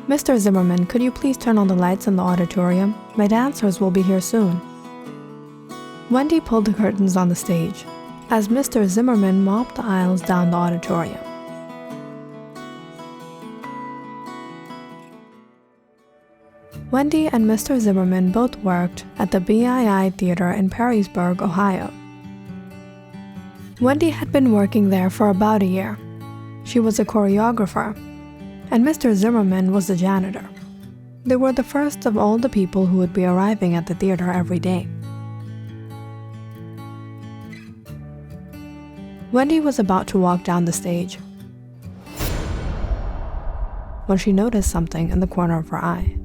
"Mr. Zimmerman, could you please turn on the lights in the auditorium? My dancers will be here soon." Wendy pulled the curtains on the stage as Mr. Zimmerman mopped the aisles down the auditorium. Wendy and Mr. Zimmerman both worked at the BII Theater in Perrysburg, Ohio. Wendy had been working there for about a year. She was a choreographer, and Mr. Zimmerman was the janitor. They were the first of all the people who would be arriving at the theater every day. Wendy was about to walk down the stage when she noticed something in the corner of her eye.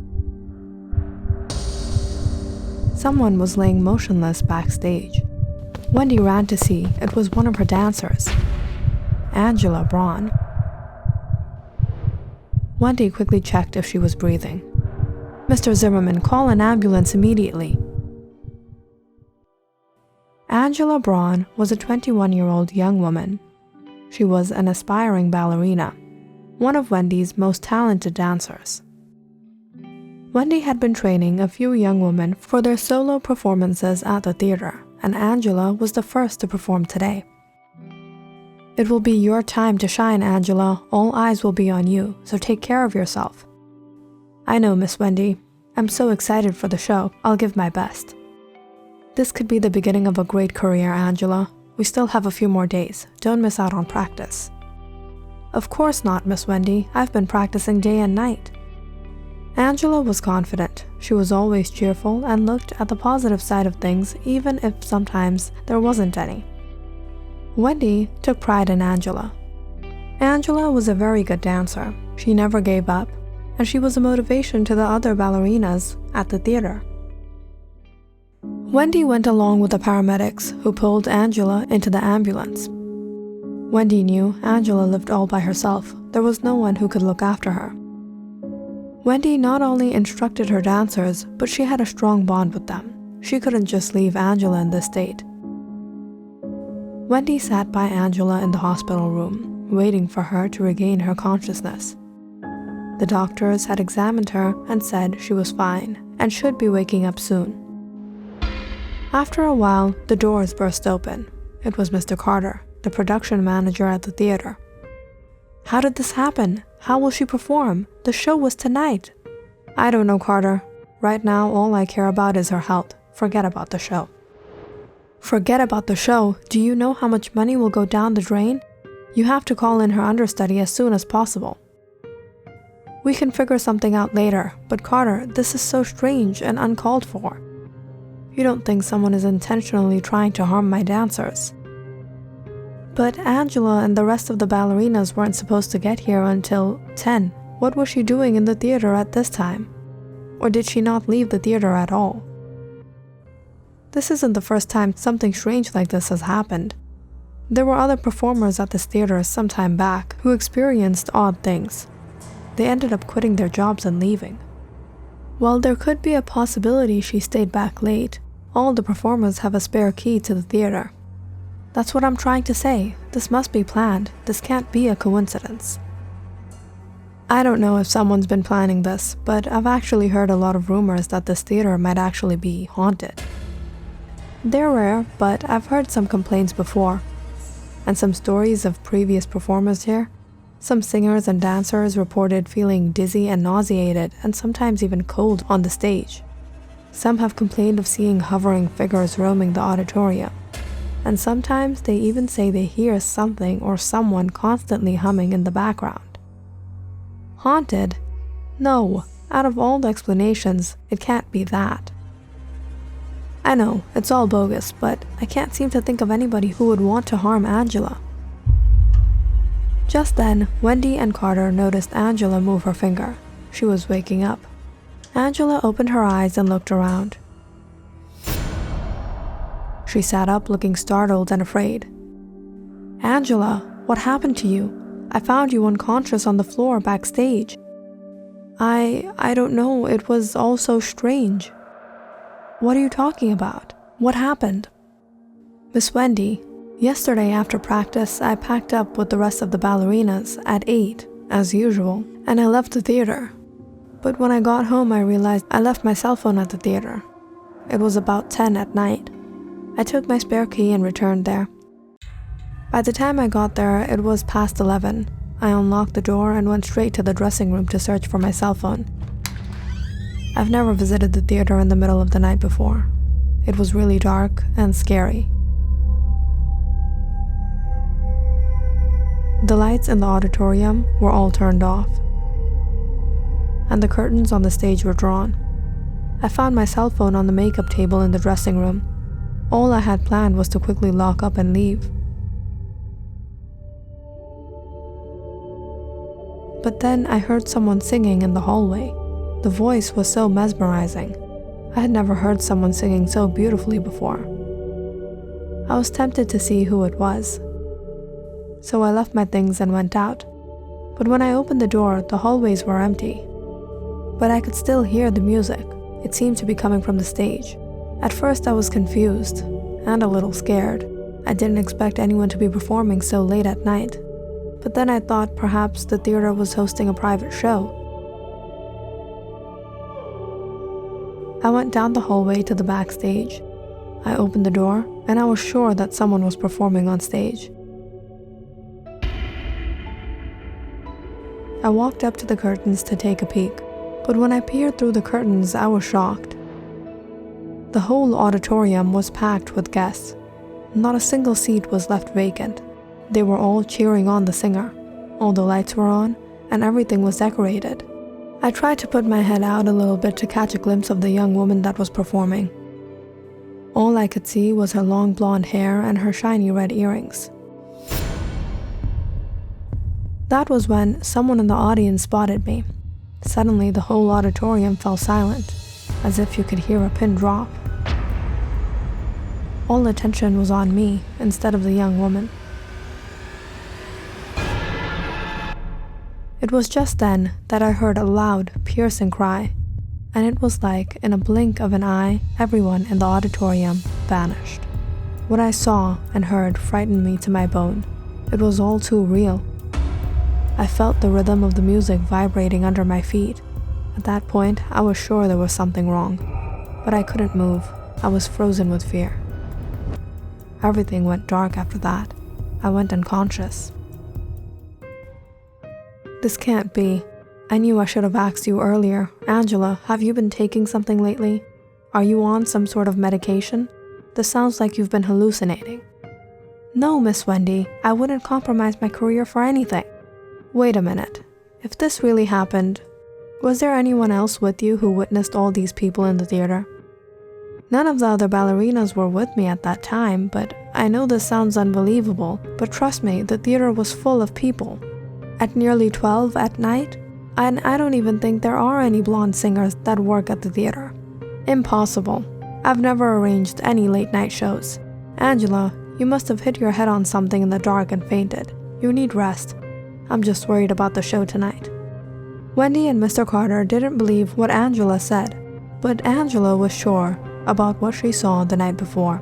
Someone was laying motionless backstage. Wendy ran to see it was one of her dancers, Angela Braun. Wendy quickly checked if she was breathing. "Mr. Zimmerman, call an ambulance immediately." Angela Braun was a 21-year-old young woman. She was an aspiring ballerina, one of Wendy's most talented dancers. Wendy had been training a few young women for their solo performances at the theater, and Angela was the first to perform today. "It will be your time to shine, Angela. All eyes will be on you, so take care of yourself." "I know, Miss Wendy. I'm so excited for the show. I'll give my best." "This could be the beginning of a great career, Angela. We still have a few more days. Don't miss out on practice." "Of course not, Miss Wendy. I've been practicing day and night." Angela was confident. She was always cheerful and looked at the positive side of things, even if sometimes there wasn't any. Wendy took pride in Angela. Angela was a very good dancer. She never gave up, and she was a motivation to the other ballerinas at the theater. Wendy went along with the paramedics, who pulled Angela into the ambulance. Wendy knew Angela lived all by herself. There was no one who could look after her. Wendy not only instructed her dancers, but she had a strong bond with them. She couldn't just leave Angela in this state. Wendy sat by Angela in the hospital room, waiting for her to regain her consciousness. The doctors had examined her and said she was fine and should be waking up soon. After a while, the doors burst open. It was Mr. Carter, the production manager at the theater. "How did this happen? How will she perform? The show was tonight." "I don't know, Carter. Right now, all I care about is her health. Forget about the show." "Forget about the show? Do you know how much money will go down the drain? You have to call in her understudy as soon as possible." "We can figure something out later, but Carter, this is so strange and uncalled for. You don't think someone is intentionally trying to harm my dancers?" "But Angela and the rest of the ballerinas weren't supposed to get here until 10. What was she doing in the theater at this time? Or did she not leave the theater at all?" "This isn't the first time something strange like this has happened. There were other performers at this theater some time back who experienced odd things. They ended up quitting their jobs and leaving. While there could be a possibility she stayed back late, all the performers have a spare key to the theater. That's what I'm trying to say. This must be planned. This can't be a coincidence." "I don't know if someone's been planning this, but I've actually heard a lot of rumors that this theater might actually be haunted. They're rare, but I've heard some complaints before, and some stories of previous performers here. Some singers and dancers reported feeling dizzy and nauseated, and sometimes even cold on the stage. Some have complained of seeing hovering figures roaming the auditorium. And sometimes they even say they hear something or someone constantly humming in the background." "Haunted? No, out of all the explanations, it can't be that." "I know, it's all bogus, but I can't seem to think of anybody who would want to harm Angela." Just then, Wendy and Carter noticed Angela move her finger. She was waking up. Angela opened her eyes and looked around. She sat up looking startled and afraid. "Angela, what happened to you? I found you unconscious on the floor backstage." I don't know, it was all so strange." "What are you talking about? What happened?" "Miss Wendy, yesterday after practice, I packed up with the rest of the ballerinas at 8, as usual, and I left the theater. But when I got home, I realized I left my cell phone at the theater. It was about 10 at night. I took my spare key and returned there. By the time I got there, it was past 11. I unlocked the door and went straight to the dressing room to search for my cell phone. I've never visited the theater in the middle of the night before. It was really dark and scary. The lights in the auditorium were all turned off, and the curtains on the stage were drawn. I found my cell phone on the makeup table in the dressing room. All I had planned was to quickly lock up and leave. But then I heard someone singing in the hallway. The voice was so mesmerizing. I had never heard someone singing so beautifully before. I was tempted to see who it was, so I left my things and went out. But when I opened the door, the hallways were empty. But I could still hear the music. It seemed to be coming from the stage. At first I was confused and a little scared. I didn't expect anyone to be performing so late at night. But then I thought perhaps the theater was hosting a private show. I went down the hallway to the backstage. I opened the door and I was sure that someone was performing on stage. I walked up to the curtains to take a peek, but when I peered through the curtains, I was shocked. The whole auditorium was packed with guests. Not a single seat was left vacant. They were all cheering on the singer. All the lights were on, and everything was decorated. I tried to put my head out a little bit to catch a glimpse of the young woman that was performing. All I could see was her long blonde hair and her shiny red earrings. That was when someone in the audience spotted me. Suddenly, the whole auditorium fell silent, as if you could hear a pin drop. All attention was on me instead of the young woman. It was just then that I heard a loud, piercing cry, and it was like, in a blink of an eye, everyone in the auditorium vanished. What I saw and heard frightened me to my bone. It was all too real. I felt the rhythm of the music vibrating under my feet. At that point, I was sure there was something wrong, but I couldn't move. I was frozen with fear. Everything went dark after that. I went unconscious. This can't be. I knew I should have asked you earlier. Angela, have you been taking something lately? Are you on some sort of medication? This sounds like you've been hallucinating. No, Miss Wendy, I wouldn't compromise my career for anything. Wait a minute. If this really happened, was there anyone else with you who witnessed all these people in the theater? None of the other ballerinas were with me at that time, but I know this sounds unbelievable, but trust me, the theater was full of people. At nearly 12 at night? And I don't even think there are any blonde singers that work at the theater. Impossible. I've never arranged any late night shows. Angela, you must have hit your head on something in the dark and fainted. You need rest. I'm just worried about the show tonight. Wendy and Mr. Carter didn't believe what Angela said, but Angela was sure about what she saw the night before.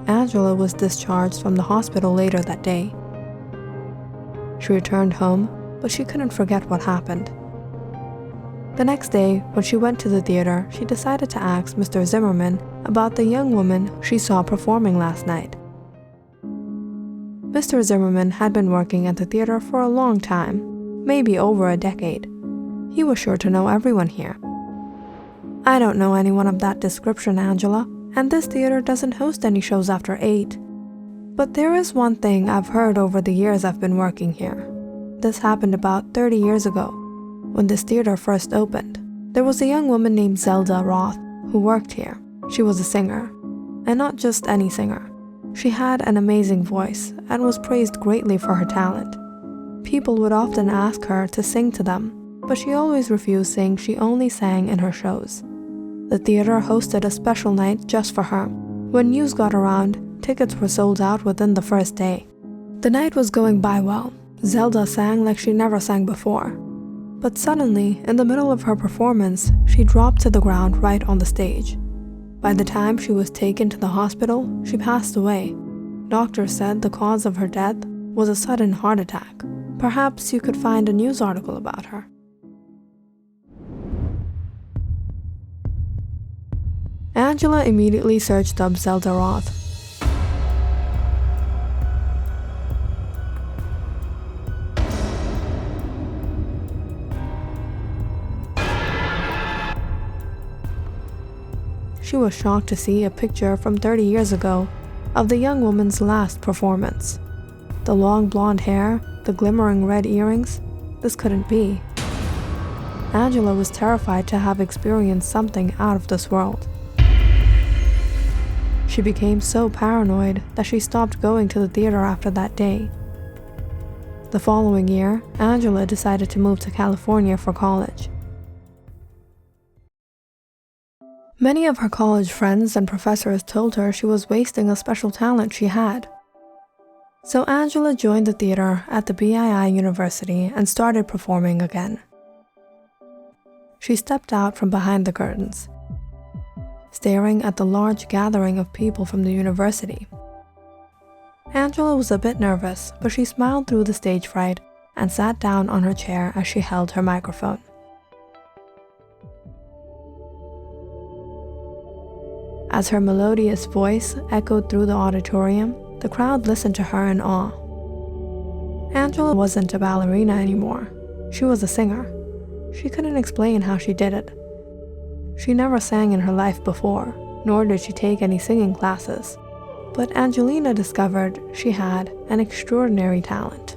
Angela was discharged from the hospital later that day. She returned home, but she couldn't forget what happened. The next day, when she went to the theater, she decided to ask Mr. Zimmerman about the young woman she saw performing last night. Mr. Zimmerman had been working at the theater for a long time, maybe over a decade. He was sure to know everyone here. I don't know anyone of that description, Angela, and this theater doesn't host any shows after 8. But there is one thing I've heard over the years I've been working here. This happened about 30 years ago, when this theater first opened. There was a young woman named Zelda Roth who worked here. She was a singer, and not just any singer. She had an amazing voice and was praised greatly for her talent. People would often ask her to sing to them, but she always refused, saying she only sang in her shows. The theater hosted a special night just for her. When news got around, tickets were sold out within the first day. The night was going by well. Zelda sang like she never sang before. But suddenly, in the middle of her performance, she dropped to the ground right on the stage. By the time she was taken to the hospital, she passed away. Doctors said the cause of her death was a sudden heart attack. Perhaps you could find a news article about her. Angela immediately searched up Zelda Roth. She was shocked to see a picture from 30 years ago of the young woman's last performance. The long blonde hair, the glimmering red earrings, this couldn't be. Angela was terrified to have experienced something out of this world. She became so paranoid that she stopped going to the theater after that day. The following year, Angela decided to move to California for college. Many of her college friends and professors told her she was wasting a special talent she had. So Angela joined the theater at the BII University and started performing again. She stepped out from behind the curtains, staring at the large gathering of people from the university. Angela was a bit nervous, but she smiled through the stage fright and sat down on her chair as she held her microphone. As her melodious voice echoed through the auditorium, the crowd listened to her in awe. Angela wasn't a ballerina anymore. She was a singer. She couldn't explain how she did it. She never sang in her life before, nor did she take any singing classes. But Angelina discovered she had an extraordinary talent.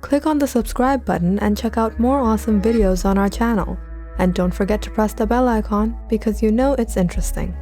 Click on the subscribe button and check out more awesome videos on our channel. And don't forget to press the bell icon because you know it's interesting.